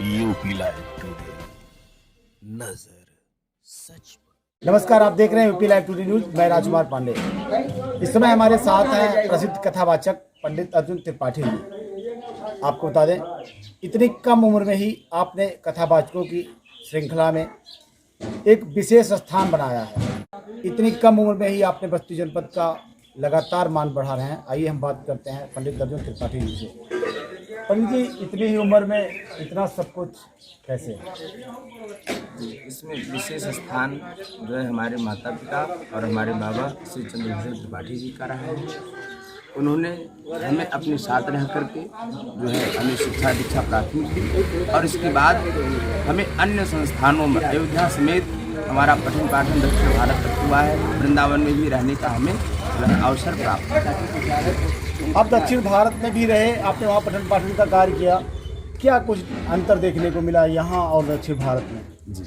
UP live today, नजर सच पर। नमस्कार, आप देख रहे हैं यूपी लाइव टुडे न्यूज। मैं राजकुमार पांडे। इस समय हमारे साथ हैं प्रसिद्ध कथावाचक पंडित अर्जुन त्रिपाठी जी। आपको बता दें, इतनी कम उम्र में ही आपने कथावाचकों की श्रृंखला में एक विशेष स्थान बनाया है। इतनी कम उम्र में ही आपने बस्ती जनपद का लगातार मान बढ़ा रहे हैं। आइए हम बात करते हैं पंडित अर्जुन त्रिपाठी जी से। पंडित जी, इतनी ही उम्र में इतना सब कुछ कैसे? इसमें विशेष स्थान जो है हमारे माता पिता और हमारे बाबा श्री चंद्रभूषण त्रिपाठी जी का रहा है। उन्होंने हमें अपने साथ रह करके जो है हमें शिक्षा दीक्षा प्राप्त की और इसके बाद हमें अन्य संस्थानों में अयोध्या समेत हमारा पठन पाठन दक्षिण भारत तक हुआ है। वृंदावन में भी रहने का हमें अवसर प्राप्त हुआ। आप दक्षिण भारत में भी रहे, आपने वहाँ पठन पाठन का कार्य किया। क्या कुछ अंतर देखने को मिला यहाँ और दक्षिण भारत में? जी,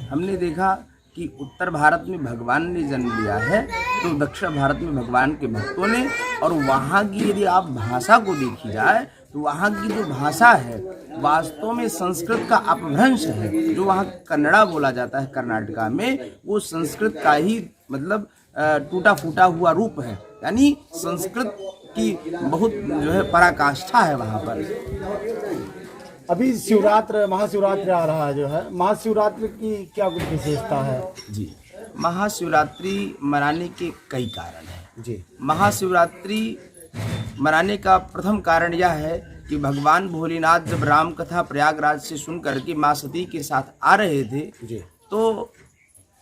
हमने देखा कि उत्तर भारत में भगवान ने जन्म लिया है तो दक्षिण भारत में भगवान के भक्तों ने, और वहाँ की यदि आप भाषा को देखी जाए तो वहाँ की जो भाषा है वास्तव में संस्कृत का अपभ्रंश है। जो वहाँ कन्नड़ा बोला जाता है कर्नाटका में, वो संस्कृत का ही मतलब टूटा फूटा हुआ रूप है। यानी संस्कृत की बहुत जो है पराकाष्ठा है वहाँ पर। अभी शिवरात्रि, महाशिवरात्रि आ रहा है जो है, महाशिवरात्रि की क्या कुछ विशेषता है? जी, महाशिवरात्रि मनाने के कई कारण हैं। जी, महाशिवरात्रि मनाने का प्रथम कारण यह है कि भगवान भोलेनाथ जब राम कथा प्रयागराज से सुन करके माँ सती के साथ आ रहे थे जी, तो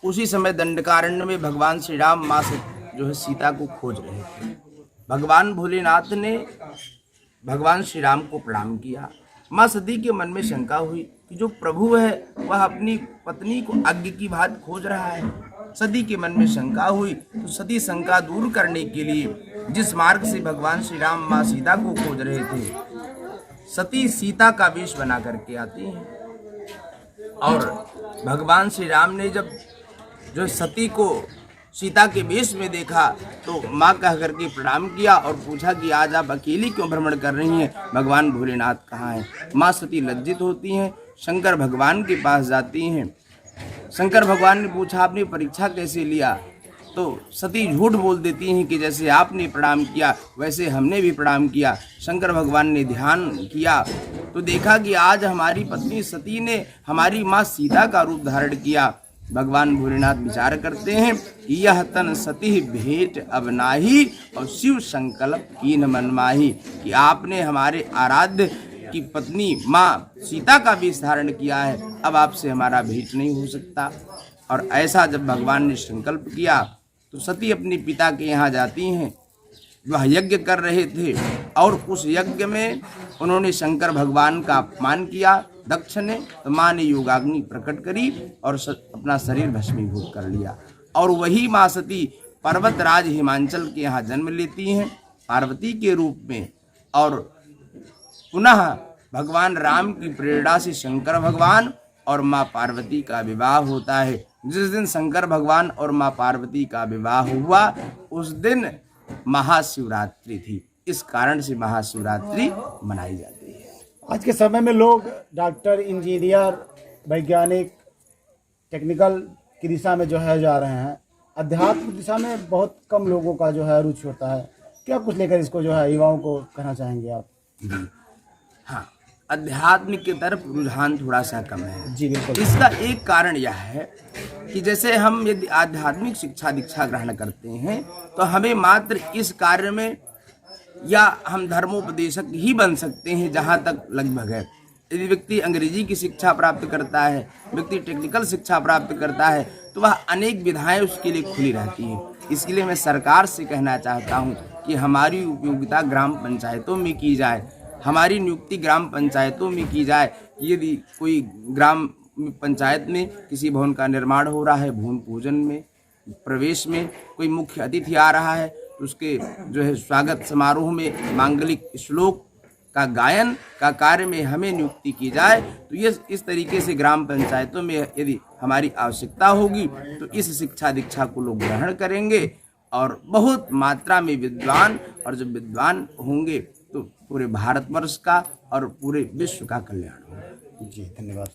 उसी समय दंडकारण्य में भगवान श्री राम माँ से जो है सीता को खोज रहे थे। भगवान भोलेनाथ ने भगवान श्री राम को प्रणाम किया। माँ सती के मन में शंका हुई कि जो प्रभु है वह अपनी पत्नी को अग्नि की भांति खोज रहा है। सती के मन में शंका हुई तो सती शंका दूर करने के लिए जिस मार्ग से भगवान श्री राम माँ सीता को खोज रहे थे, सती सीता का वेश बना करके आती हैं। और भगवान श्री राम ने जब जो सती को सीता के वेश में देखा तो माँ कह करके प्रणाम किया और पूछा कि आज आप अकेली क्यों भ्रमण कर रही हैं, भगवान भोलेनाथ कहाँ हैं? माँ सती लज्जित होती हैं, शंकर भगवान के पास जाती हैं। शंकर भगवान ने पूछा आपने परीक्षा कैसे लिया? तो सती झूठ बोल देती हैं कि जैसे आपने प्रणाम किया वैसे हमने भी प्रणाम किया। शंकर भगवान ने ध्यान किया तो देखा कि आज हमारी पत्नी सती ने हमारी माँ सीता का रूप धारण किया। भगवान भोलेनाथ विचार करते हैं कि यह तन सती भेंट अब नाही और शिव संकल्प कीन मन माही, कि आपने हमारे आराध्य की पत्नी माँ सीता का वेश धारण किया है, अब आपसे हमारा भेंट नहीं हो सकता। और ऐसा जब भगवान ने संकल्प किया तो सती अपने पिता के यहाँ जाती हैं। वह यज्ञ कर रहे थे और उस यज्ञ में उन्होंने शंकर भगवान का अपमान किया दक्ष ने। तो माँ ने योगाग्नि प्रकट करी और अपना शरीर भस्मीभूत कर लिया। और वही माँ सती पर्वतराज हिमांचल के यहाँ जन्म लेती हैं पार्वती के रूप में। और पुनः भगवान राम की प्रेरणा से शंकर भगवान और माँ पार्वती का विवाह होता है। जिस दिन शंकर भगवान और माँ पार्वती का विवाह हुआ उस दिन महाशिवरात्रि थी। इस कारण से महाशिवरात्रि मनाई जाती है। आज के समय में लोग डॉक्टर, इंजीनियर, वैज्ञानिक, टेक्निकल की दिशा में जो है जा रहे हैं। अध्यात्म दिशा में बहुत कम लोगों का जो है रुचि होता है। क्या कुछ लेकर इसको जो है युवाओं को कहना चाहेंगे आप? हाँ, अध्यात्म की तरफ रुझान थोड़ा सा कम है। जी बिल्कुल। इसका एक कारण यह है कि जैसे हम यदि आध्यात्मिक शिक्षा दीक्षा ग्रहण करते हैं तो हमें मात्र इस कार्य में या हम धर्मोपदेशक ही बन सकते हैं जहाँ तक लगभग है। यदि व्यक्ति अंग्रेजी की शिक्षा प्राप्त करता है, व्यक्ति टेक्निकल शिक्षा प्राप्त करता है तो वह अनेक विधाएं उसके लिए खुली रहती हैं। इसके लिए मैं सरकार से कहना चाहता हूँ कि हमारी उपयोगिता ग्राम पंचायतों में की जाए, हमारी नियुक्ति ग्राम पंचायतों में की जाए। यदि कोई ग्राम पंचायत में किसी भवन का निर्माण हो रहा है, भूमि पूजन में, प्रवेश में कोई मुख्य अतिथि आ रहा है तो उसके जो है स्वागत समारोह में मांगलिक श्लोक का गायन का कार्य में हमें नियुक्ति की जाए। तो ये इस तरीके से ग्राम पंचायतों में यदि हमारी आवश्यकता होगी तो इस शिक्षा दीक्षा को लोग ग्रहण करेंगे और बहुत मात्रा में विद्वान, और जब विद्वान होंगे तो पूरे भारतवर्ष का और पूरे विश्व का कल्याण होगा। जी धन्यवाद।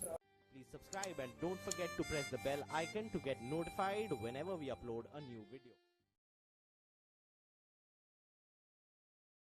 Please subscribe and don't forget to press the bell icon to get notified whenever we upload a new video.